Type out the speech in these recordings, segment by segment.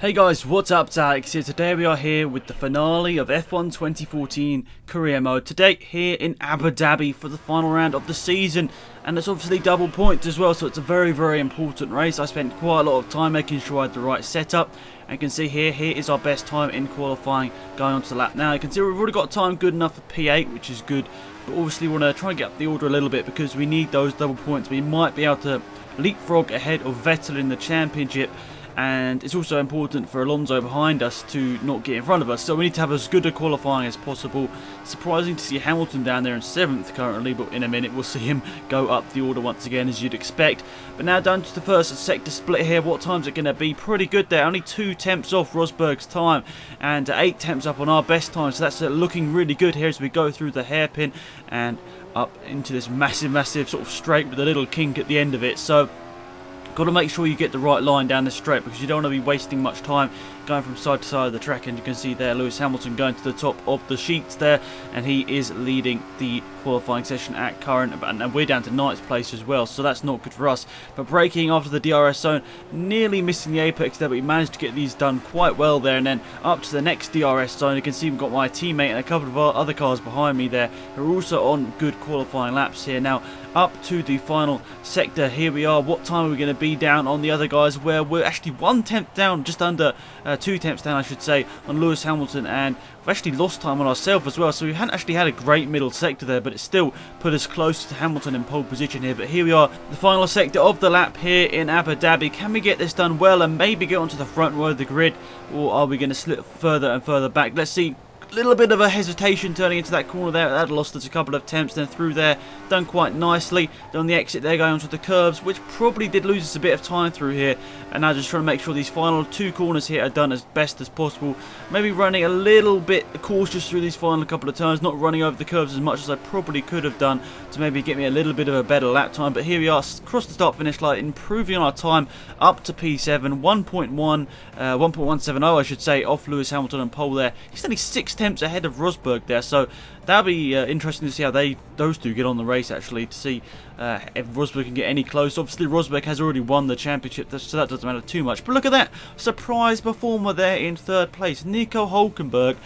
Hey guys, what's up? It's Alex here. Today we are here with the finale of F1 2014 career mode. Today here in Abu Dhabi for the final round of the season, and it's obviously double points as well, so it's a very important race. I spent quite a lot of time making sure I had the right setup, and you can see here is our best time in qualifying going onto the lap. Now you can see we've already got time good enough for P8, which is good, but obviously we want to try and get up the order a little bit because we need those double points. We might be able to leapfrog ahead of Vettel in the championship. And it's also important for Alonso behind us to not get in front of us, so we need to have as good a qualifying as possible. Surprising to see Hamilton down there in 7th currently, but in a minute we'll see him go up the order once again as you'd expect. But now down to the first sector split here. What time's it going to be? Pretty good there, only 2 tenths off Rosberg's time and 8 tenths up on our best time, so that's looking really good here as we go through the hairpin and up into this massive sort of straight with a little kink at the end of it. So got to make sure you get the right line down the straight because you don't want to be wasting much time going from side to side of the track. And you can see there Lewis Hamilton going to the top of the sheets there, and he is leading the qualifying session at current, and we're down to 9th place as well, so that's not good for us. But braking after the DRS zone, nearly missing the apex there, but we managed to get these done quite well there. And then up to the next DRS zone, you can see we've got my teammate and a couple of our other cars behind me there who are also on good qualifying laps here. Now up to the final sector, here we are. What time are we going to be down on the other guys, where we're actually 1 tenth down, just under 2 tenths down I should say, on Lewis Hamilton, and we've actually lost time on ourselves as well, so we hadn't actually had a great middle sector there, but it still put us close to Hamilton in pole position here. But here we are, the final sector of the lap here in Abu Dhabi. Can we get this done well and maybe get onto the front row of the grid, or are we going to slip further and further back? Let's see. Little bit of a hesitation turning into that corner there. That lost us a couple of attempts, then through there, done quite nicely. Then on the exit there, going onto the curbs, which probably did lose us a bit of time through here. And now just trying to make sure these final 2 corners here are done as best as possible. Maybe running a little bit cautious through these final couple of turns, not running over the curbs as much as I probably could have done to maybe get me a little bit of a better lap time. But here we are, across the start finish line, improving on our time up to P7, 1.170 I should say, off Lewis Hamilton on pole there. He's only 6 tenths ahead of Rosberg there, so that'll be interesting to see how those two get on the race, actually, to see if Rosberg can get any close. Obviously Rosberg has already won the championship, so that doesn't matter too much. But look at that surprise performer there in 3rd place, Nico Hülkenberg,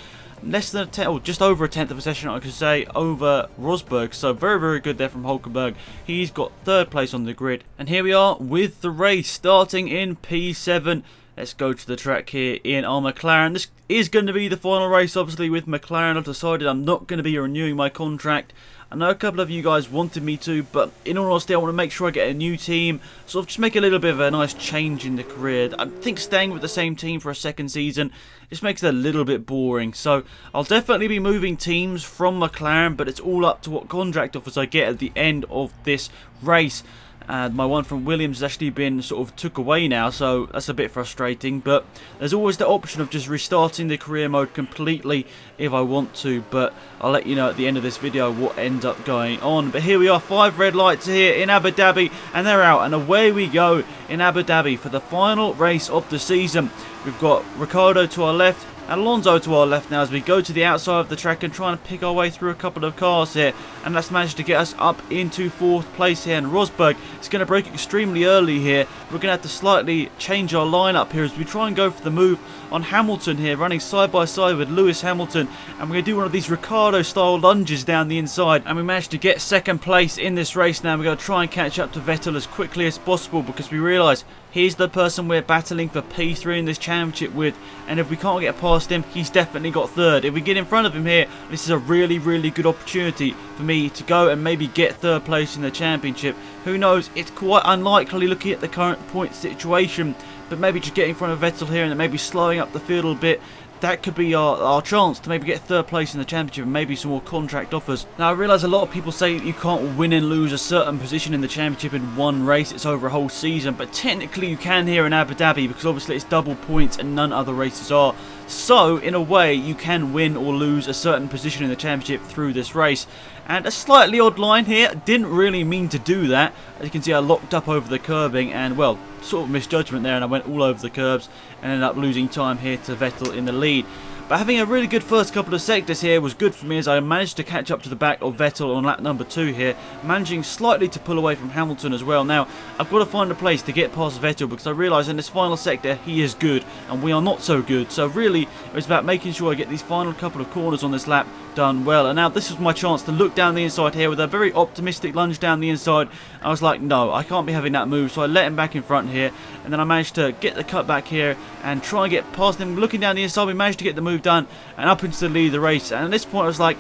less than a tenth, or just over a tenth of a session I could say, over Rosberg. So very good there from Hülkenberg. He's got 3rd place on the grid, and here we are with the race starting in P7. Let's go to the track here in our McLaren. This is going to be the final race, obviously, with McLaren. I've decided I'm not going to be renewing my contract. I know a couple of you guys wanted me to, but in all honesty, I want to make sure I get a new team. Sort of just make a little bit of a nice change in the career. I think staying with the same team for a 2nd season just makes it a little bit boring. So I'll definitely be moving teams from McLaren, but it's all up to what contract offers I get at the end of this race. And my one from Williams has actually been sort of took away now, so that's a bit frustrating. But there's always the option of just restarting the career mode completely if I want to, but I'll let you know at the end of this video what ends up going on. But here we are, 5 red lights here in Abu Dhabi, and they're out, and away we go in Abu Dhabi for the final race of the season. We've got Ricciardo to our left and Alonso to our left now as we go to the outside of the track and try and pick our way through a couple of cars here, and that's managed to get us up into 4th place here. And Rosberg is going to brake extremely early here. We're going to have to slightly change our lineup here as we try and go for the move on Hamilton here, running side by side with Lewis Hamilton, and we're going to do one of these Ricciardo style lunges down the inside, and we managed to get 2nd place in this race. Now we're going to try and catch up to Vettel as quickly as possible because we realise he's the person we're battling for P3 in this championship with, and if we can't get past him, he's definitely got 3rd. If we get in front of him here, this is a really good opportunity for me to go and maybe get 3rd place in the championship. Who knows, it's quite unlikely looking at the current point situation, but maybe just getting in front of Vettel here and then maybe slowing up the field a little bit, that could be our chance to maybe get 3rd place in the championship and maybe some more contract offers. Now I realise a lot of people say you can't win and lose a certain position in the championship in one race, it's over a whole season, but technically you can here in Abu Dhabi because obviously it's double points and none other races are. So in a way you can win or lose a certain position in the championship through this race. And a slightly odd line here, didn't really mean to do that. As you can see I locked up over the curbing and, well, sort of misjudgment there, and I went all over the curbs and ended up losing time here to Vettel in the lead. But having a really good first couple of sectors here was good for me, as I managed to catch up to the back of Vettel on lap number 2 here, managing slightly to pull away from Hamilton as well. Now, I've got to find a place to get past Vettel, because I realise in this final sector he is good and we are not so good. So really, it was about making sure I get these final couple of corners on this lap done well. And now this was my chance to look down the inside here with a very optimistic lunge down the inside. I was like, no, I can't be having that move, so I let him back in front here, and then I managed to get the cut back here and try and get past him. Looking down the inside, we managed to get the move done and up into the lead of the race. And at this point I was like,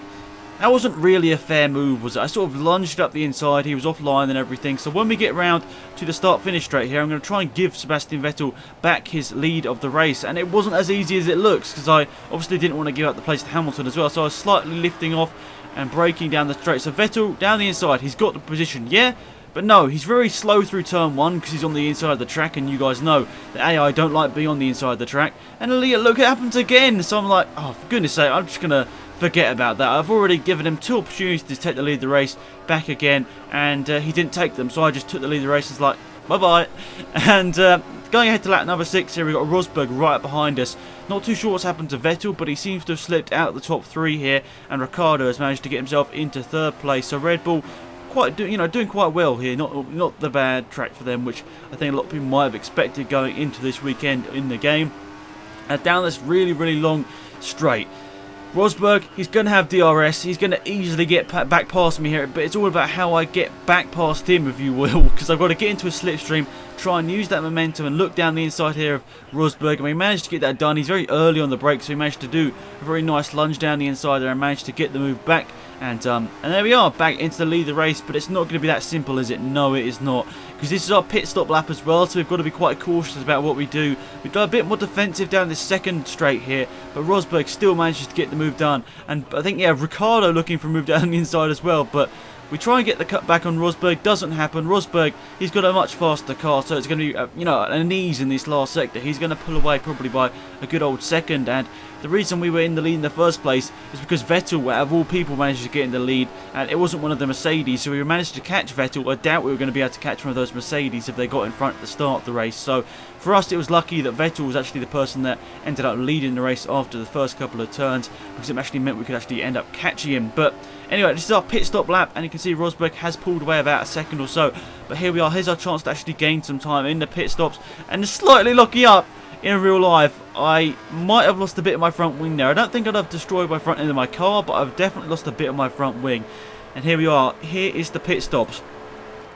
that wasn't really a fair move, was it? I sort of lunged up the inside, he was offline and everything. So when we get round to the start-finish straight here, I'm going to try and give Sebastian Vettel back his lead of the race. And it wasn't as easy as it looks, because I obviously didn't want to give up the place to Hamilton as well. So I was slightly lifting off and braking down the straight. So Vettel down the inside, he's got the position, yeah? But no, he's very slow through turn 1 because he's on the inside of the track, and you guys know that AI don't like being on the inside of the track. And look, it happens again. So I'm like, oh, for goodness sake, I'm just going to forget about that. I've already given him 2 opportunities to take the lead of the race back again, and he didn't take them. So I just took the lead of the race. It's like, bye-bye. And going ahead to lap number 6 here, we've got Rosberg right behind us. Not too sure what's happened to Vettel, but he seems to have slipped out of the top 3 here, and Ricciardo has managed to get himself into 3rd place. So Red Bull doing quite well here. Not the bad track for them, which I think a lot of people might have expected going into this weekend in the game. Down this really, really long straight, Rosberg, he's going to have DRS. He's going to easily get back past me here, but it's all about how I get back past him, if you will, because I've got to get into a slipstream, try and use that momentum and look down the inside here of Rosberg, and we managed to get that done. He's very early on the brake, so he managed to do a very nice lunge down the inside there and managed to get the move back. And there we are, back into the lead of the race. But it's not going to be that simple, is it? No, it is not, because this is our pit stop lap as well, so we've got to be quite cautious about what we do. We've got a bit more defensive down this second straight here, but Rosberg still manages to get the move done. And I think, yeah, Ricciardo looking for a move down the inside as well, but we try and get the cut back on Rosberg, doesn't happen. Rosberg, he's got a much faster car, so it's going to be, an ease in this last sector. He's going to pull away probably by a good old second, and the reason we were in the lead in the first place is because Vettel, out of all people, managed to get in the lead, and it wasn't one of the Mercedes, so we managed to catch Vettel. I doubt we were going to be able to catch one of those Mercedes if they got in front at the start of the race. So for us, it was lucky that Vettel was actually the person that ended up leading the race after the first couple of turns, because it actually meant we could actually end up catching him. But anyway, this is our pit stop lap, and you can see Rosberg has pulled away about a second or so. But here we are, here's our chance to actually gain some time in the pit stops, and slightly locking up. In real life, I might have lost a bit of my front wing there. I don't think I'd have destroyed my front end of my car, but I've definitely lost a bit of my front wing. And here we are. Here is the pit stops.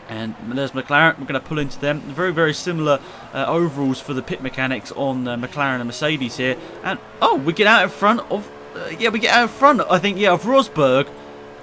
And there's McLaren. We're going to pull into them. Very, very similar overalls for the pit mechanics on McLaren and Mercedes here. And, oh, we get out in front of... we get out in front, I think, of Rosberg.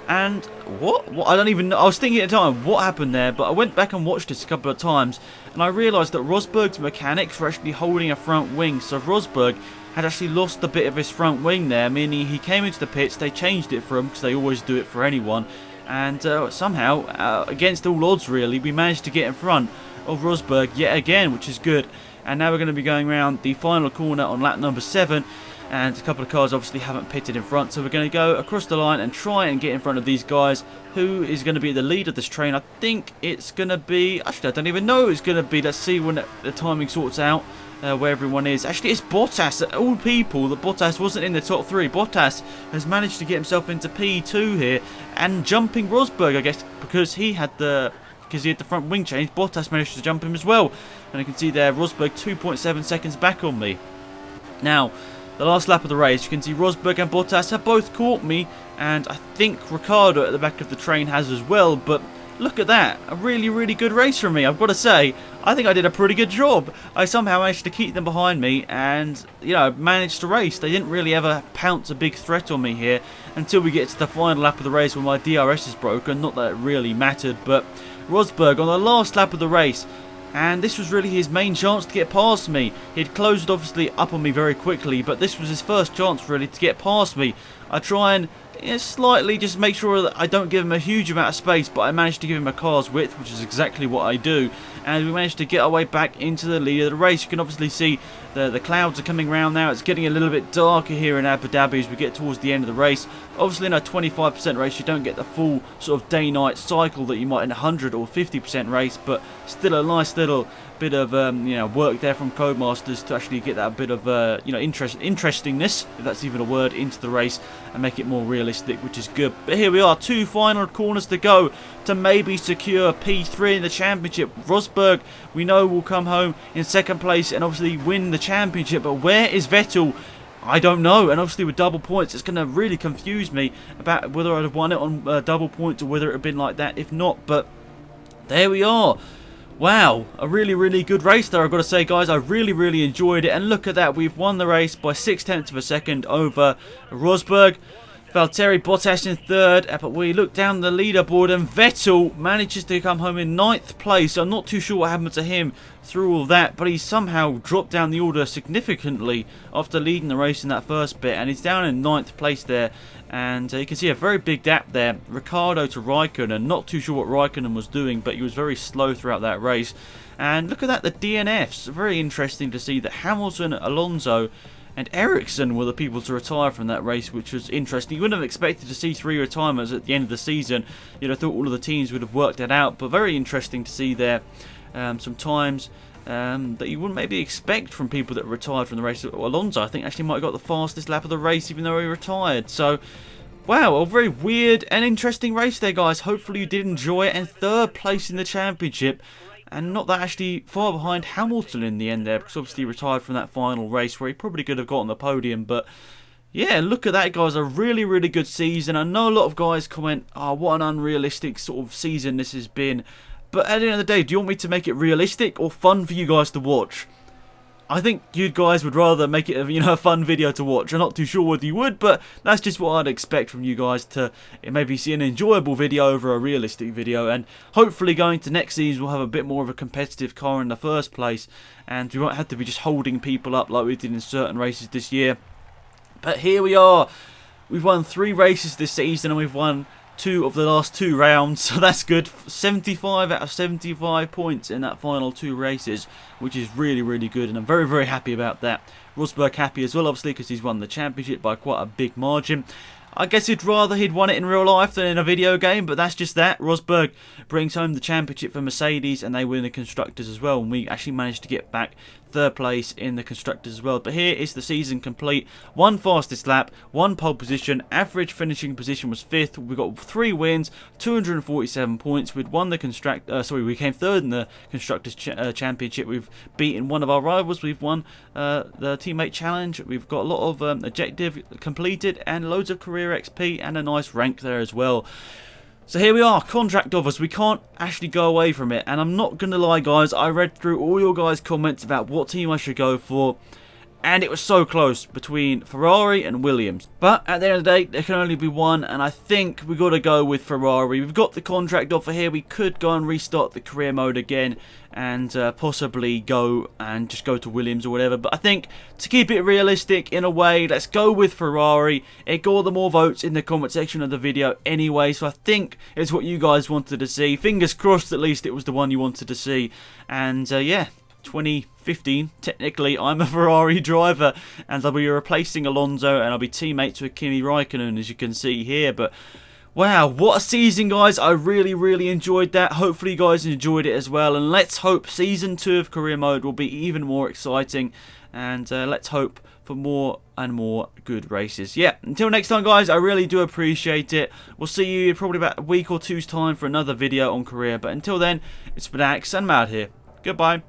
And what? I don't even know. I was thinking at the time, what happened there? But I went back and watched this a couple of times, and I realised that Rosberg's mechanics were actually holding a front wing. So Rosberg had actually lost a bit of his front wing there, meaning he came into the pits, they changed it for him, because they always do it for anyone. And somehow, against all odds really, we managed to get in front of Rosberg yet again, which is good. And now we're going to be going around the final corner on lap number 7. And a couple of cars obviously haven't pitted in front, so we're going to go across the line and try and get in front of these guys. Who is going to be the lead of this train? I think it's going to be... Actually, I don't even know who it's going to be. Let's see when the timing sorts out where everyone is. Actually, it's Bottas. Of all people, that Bottas wasn't in the top 3. Bottas has managed to get himself into P2 here and jumping Rosberg, I guess, because he had the front wing change. Bottas managed to jump him as well. And you can see there, Rosberg 2.7 seconds back on me. Now, the last lap of the race, you can see Rosberg and Bottas have both caught me, and I think Ricciardo at the back of the train has as well. But look at that, a really, really good race from me, I've got to say. I think I did a pretty good job. I somehow managed to keep them behind me and, managed to race. They didn't really ever pounce a big threat on me here until we get to the final lap of the race when my DRS is broken. Not that it really mattered, but Rosberg on the last lap of the race, and this was really his main chance to get past me. He'd closed obviously up on me very quickly, but this was his first chance really to get past me. I try and, slightly just make sure that I don't give him a huge amount of space, but I managed to give him a car's width, which is exactly what I do. And we managed to get our way back into the lead of the race. You can obviously see the clouds are coming around now. It's getting a little bit darker here in Abu Dhabi as we get towards the end of the race. Obviously in a 25% race you don't get the full sort of day-night cycle that you might in a 100 or 50% race, but still a nice little bit of work there from Codemasters to actually get that bit of interestingness, if that's even a word, into the race and make it more realistic, which is good. But here we are, 2 final corners to go to maybe secure P3 in the championship. Rosberg, we know, will come home in second place and obviously win the championship, but where is Vettel? I don't know, and obviously with double points it's going to really confuse me about whether I'd have won it on double points or whether it had been like that if not. But there we are. Wow, a really good race there, I've got to say, guys. I really enjoyed it, and look at that, we've won the race by 0.6 of a second over Rosberg. Valtteri Bottas in third, but we look down the leaderboard and Vettel manages to come home in 9th place. I'm not too sure what happened to him through all that, but he somehow dropped down the order significantly after leading the race in that first bit, and he's down in 9th place there. And you can see a very big gap there, Ricciardo to Raikkonen. Not too sure what Raikkonen was doing, but he was very slow throughout that race. And look at that, the DNFs. Very interesting to see that Hamilton, Alonso and Ericsson were the people to retire from that race, which was interesting. You wouldn't have expected to see 3 retirements at the end of the season. You'd have thought all of the teams would have worked it out, but very interesting to see there some times that you wouldn't maybe expect from people that retired from the race. Alonso, I think, actually might have got the fastest lap of the race even though he retired. So, wow, a very weird and interesting race there, guys. Hopefully you did enjoy it, and 3rd place in the championship. And not that actually far behind Hamilton in the end there, because obviously he retired from that final race where he probably could have got on the podium. But yeah, look at that, guys. A really good season. I know a lot of guys comment, oh, what an unrealistic sort of season this has been. But at the end of the day, do you want me to make it realistic or fun for you guys to watch? I think you guys would rather make it a fun video to watch. I'm not too sure whether you would, but that's just what I'd expect from you guys, to maybe see an enjoyable video over a realistic video. And hopefully going to next season we'll have a bit more of a competitive car in the first place, and we won't have to be just holding people up like we did in certain races this year. But here we are. We've won 3 races this season and we've won 2 of the last 2 rounds, so that's good. 75 out of 75 points in that final 2 races, which is really good, and I'm very happy about that. Rosberg happy as well, obviously, because he's won the championship by quite a big margin. I guess he'd rather he'd won it in real life than in a video game, but that's just that. Rosberg brings home the championship for Mercedes, and they win the Constructors as well, and we actually managed to get back 3rd place in the Constructors as well. But here is the season complete. 1 fastest lap, 1 pole position, average finishing position was 5th. We got 3 wins, 247 points. We'd won the we came 3rd in the Constructors Championship. We've beaten one of our rivals. We've won the teammate challenge. We've got a lot of objective completed and loads of career XP and a nice rank there as well. So here we are, contract offers. We can't actually go away from it, and I'm not gonna lie, guys, I read through all your guys' comments about what team I should go for, and it was so close between Ferrari and Williams. But at the end of the day, there can only be one, and I think we got to go with Ferrari. We've got the contract offer here. We could go and restart the career mode again and possibly go to Williams or whatever. But I think to keep it realistic in a way, let's go with Ferrari. It got all the more votes in the comment section of the video anyway, so I think it's what you guys wanted to see. Fingers crossed at least it was the one you wanted to see. And yeah, 2015, technically, I'm a Ferrari driver, and I'll be replacing Alonso, and I'll be teammates with Kimi Raikkonen, as you can see here. But wow, what a season, guys. I really enjoyed that. Hopefully you guys enjoyed it as well, and let's hope Season 2 of Career Mode will be even more exciting, and let's hope for more and more good races. Yeah, until next time, guys, I really do appreciate it. We'll see you in probably about a week or two's time for another video on Career, but until then, it's been Axe, and I'm out here. Goodbye.